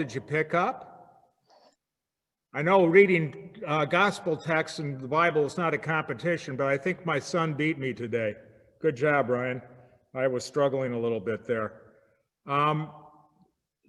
did you pick up? I know reading gospel texts in the Bible is not a competition, but I think my son beat me today. Good job, Ryan. I was struggling a little bit there.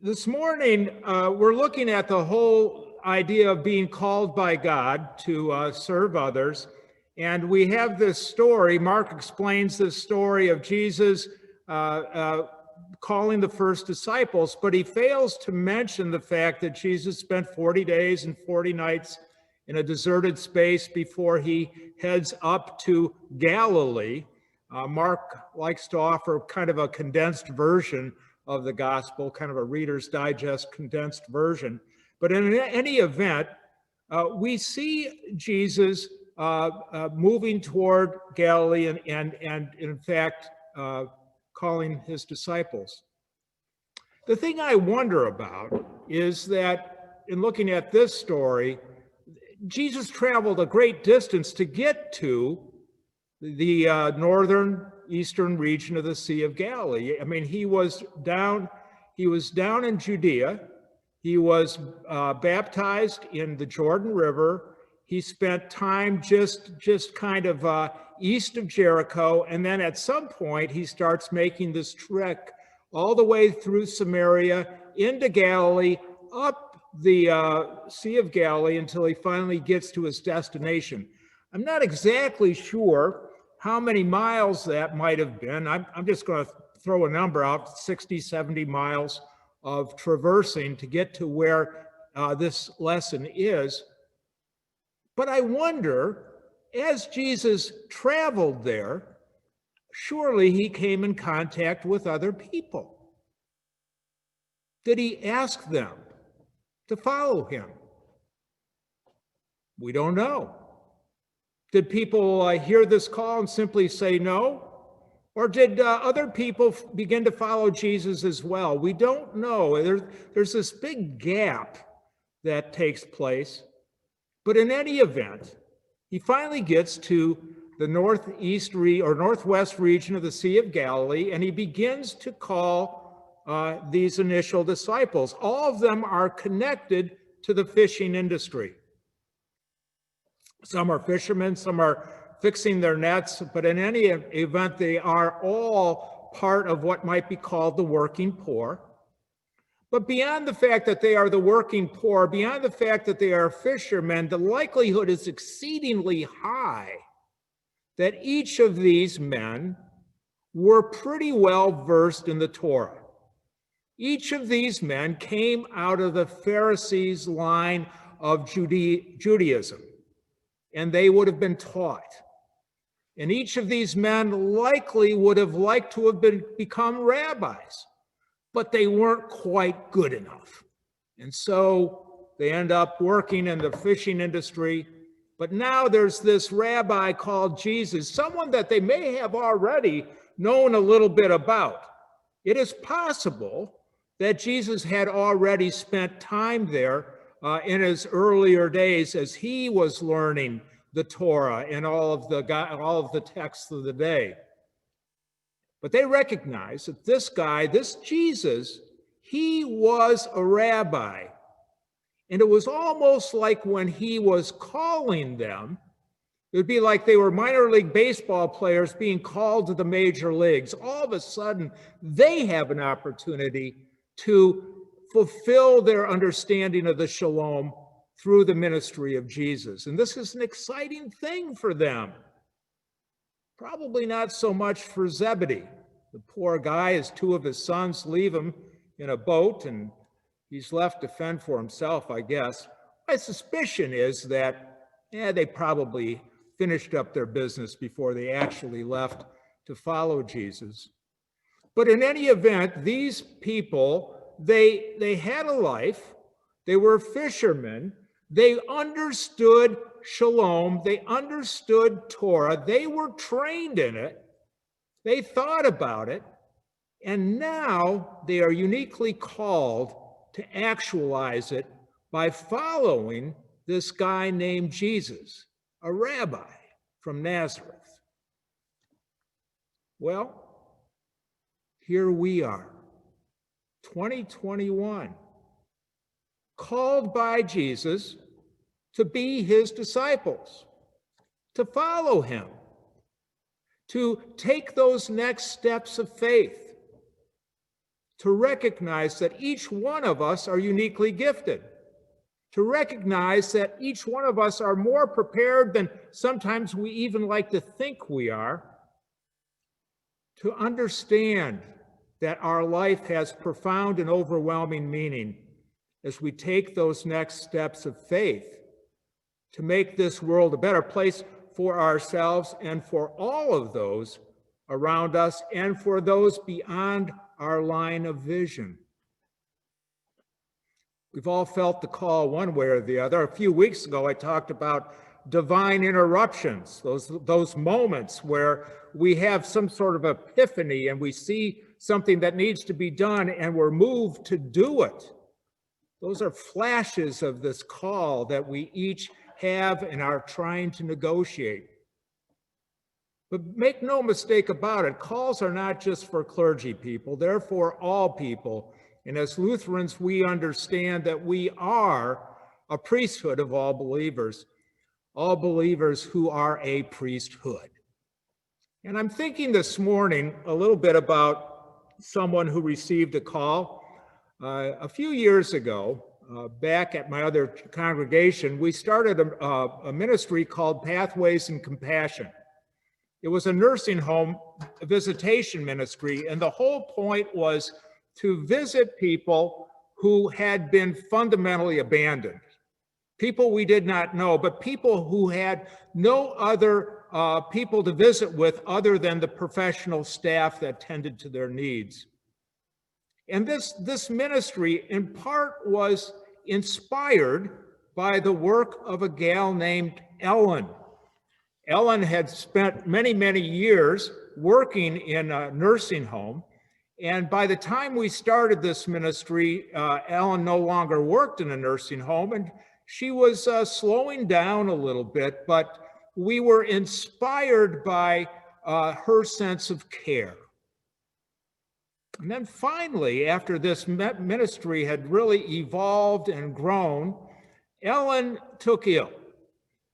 This morning, we're looking at the whole idea of being called by God to serve others. And we have this story. Mark explains this story of Jesus calling the first disciples, but he fails to mention the fact that Jesus spent 40 days and 40 nights in a deserted space before he heads up to Galilee. Mark likes to offer kind of a condensed version of the gospel, kind of a Reader's Digest condensed version. But in any event, we see Jesus moving toward Galilee and in fact, calling his disciples. The thing I wonder about is that in looking at this story, Jesus traveled a great distance to get to the northern eastern region of the Sea of Galilee. I mean, he was down in Judea. He was baptized in the Jordan River. He spent time just kind of east of Jericho, and then at some point he starts making this trek all the way through Samaria into Galilee, up the Sea of Galilee until he finally gets to his destination. I'm not exactly sure how many miles that might have been. I'm just going to throw a number out, 60, 70 miles of traversing to get to where this lesson is. But I wonder, as Jesus traveled there, surely he came in contact with other people. Did he ask them to follow him? We don't know. Did people hear this call and simply say no? Or did other people begin to follow Jesus as well? We don't know. There's this big gap that takes place. But in any event, he finally gets to the northwest region of the Sea of Galilee, and he begins to call these initial disciples. All of them are connected to the fishing industry. Some are fishermen, some are fixing their nets, but in any event, they are all part of what might be called the working poor. But beyond the fact that they are the working poor, beyond the fact that they are fishermen, the likelihood is exceedingly high that each of these men were pretty well versed in the Torah. Each of these men came out of the Pharisees' line of Judaism, and they would have been taught. And each of these men likely would have liked to have become rabbis, but they weren't quite good enough. And so they end up working in the fishing industry. But now there's this rabbi called Jesus, someone that they may have already known a little bit about. It is possible that Jesus had already spent time there in his earlier days as he was learning the Torah and all of the texts of the day. But they recognize that this guy, this Jesus, he was a rabbi. And it was almost like when he was calling them, it would be like they were minor league baseball players being called to the major leagues. All of a sudden, they have an opportunity to fulfill their understanding of the shalom through the ministry of Jesus. And this is an exciting thing for them. Probably not so much for Zebedee. The poor guy, his two of his sons leave him in a boat, and he's left to fend for himself, I guess. My suspicion is that they probably finished up their business before they actually left to follow Jesus. But in any event, these people, they had a life. They were fishermen. They understood shalom. They understood Torah. They were trained in it. They thought about it. And now they are uniquely called to actualize it by following this guy named Jesus, a rabbi from Nazareth. Well, here we are, 2021. called by Jesus to be his disciples, to follow him, to take those next steps of faith, to recognize that each one of us are uniquely gifted, to recognize that each one of us are more prepared than sometimes we even like to think we are, to understand that our life has profound and overwhelming meaning as we take those next steps of faith to make this world a better place for ourselves and for all of those around us and for those beyond our line of vision. We've all felt the call one way or the other. A few weeks ago, I talked about divine interruptions, those moments where we have some sort of epiphany and we see something that needs to be done and we're moved to do it. Those are flashes of this call that we each have and are trying to negotiate. But make no mistake about it, calls are not just for clergy people, they're for all people. And as Lutherans, we understand that we are a priesthood of all believers who are a priesthood. And I'm thinking this morning a little bit about someone who received a call. A few years ago, back at my other congregation, we started a ministry called Pathways in Compassion. It was a nursing home visitation ministry, and the whole point was to visit people who had been fundamentally abandoned, people we did not know, but people who had no other people to visit with other than the professional staff that tended to their needs. And this ministry, in part, was inspired by the work of a gal named Ellen. Ellen had spent many, many years working in a nursing home. And by the time we started this ministry, Ellen no longer worked in a nursing home, and she was slowing down a little bit, but we were inspired by her sense of care. And then finally, after this ministry had really evolved and grown, Ellen took ill.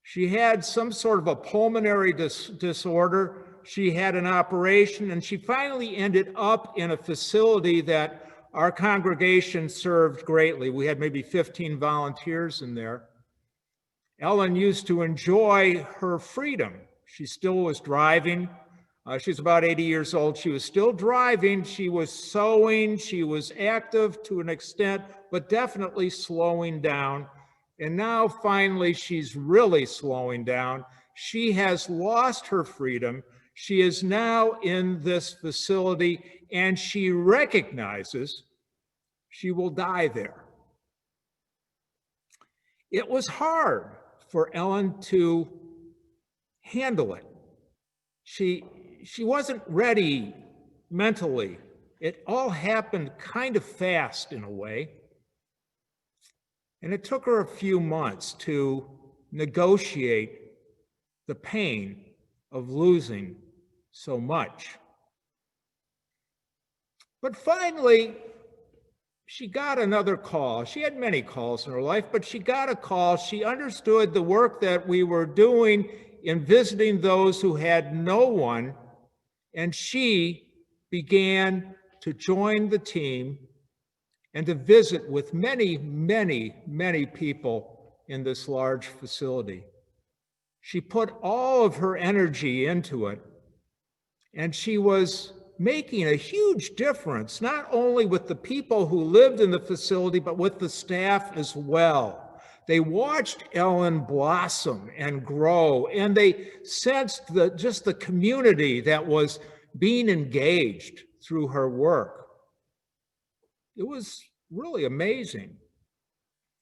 She had some sort of a pulmonary disorder. She had an operation, and she finally ended up in a facility that our congregation served greatly. We had maybe 15 volunteers in there. Ellen used to enjoy her freedom. She still was driving. She's about 80 years old. She was still driving. She was sewing. She was active to an extent, but definitely slowing down. And now finally, she's really slowing down. She has lost her freedom. She is now in this facility, and she recognizes she will die there. It was hard for Ellen to handle it. She wasn't ready mentally. It all happened kind of fast in a way. And it took her a few months to negotiate the pain of losing so much. But finally, she got another call. She had many calls in her life, but she got a call. She understood the work that we were doing in visiting those who had no one, and she began to join the team and to visit with many, many, many people in this large facility. She put all of her energy into it, and she was making a huge difference, not only with the people who lived in the facility, but with the staff as well. They watched Ellen blossom and grow, and they sensed just the community that was being engaged through her work. It was really amazing.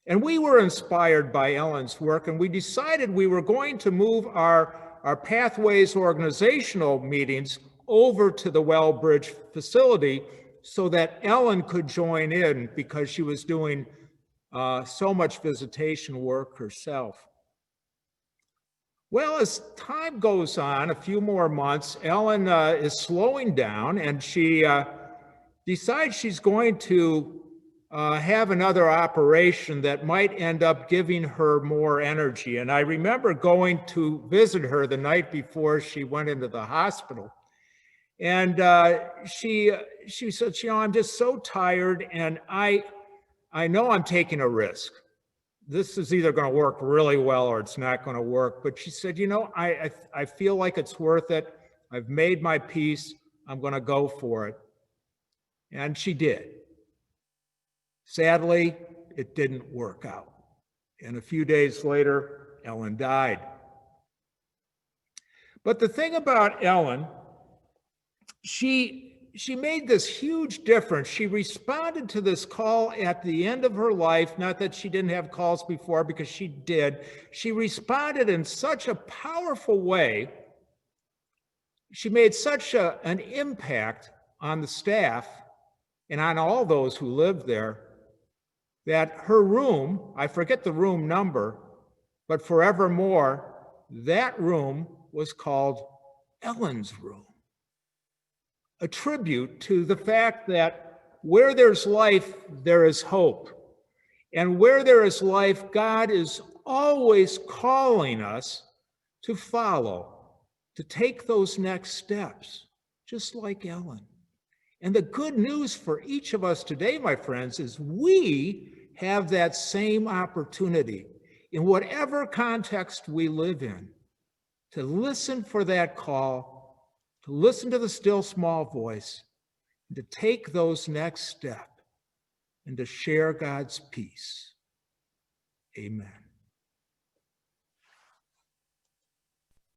And we were inspired by Ellen's work, and we decided we were going to move our Pathways organizational meetings over to the Wellbridge facility so that Ellen could join in because she was doing so much visitation work herself. Well, as time goes on, a few more months, Ellen is slowing down, and she decides she's going to have another operation that might end up giving her more energy. And I remember going to visit her the night before she went into the hospital. And she said, I'm just so tired, and I know I'm taking a risk. This is either going to work really well or it's not going to work. But she said, I feel like it's worth it. I've made my peace. I'm going to go for it. And she did. Sadly, it didn't work out. And a few days later, Ellen died. But the thing about Ellen, she made this huge difference. She responded to this call at the end of her life, not that she didn't have calls before, because she did. She responded in such a powerful way. She made such an impact on the staff and on all those who lived there that her room, I forget the room number, but forevermore, that room was called Ellen's room. A tribute to the fact that where there's life, there is hope. And where there is life, God is always calling us to follow, to take those next steps, just like Ellen. And the good news for each of us today, my friends, is we have that same opportunity in whatever context we live in, to listen for that call, to listen to the still small voice, and to take those next steps and to share God's peace. Amen.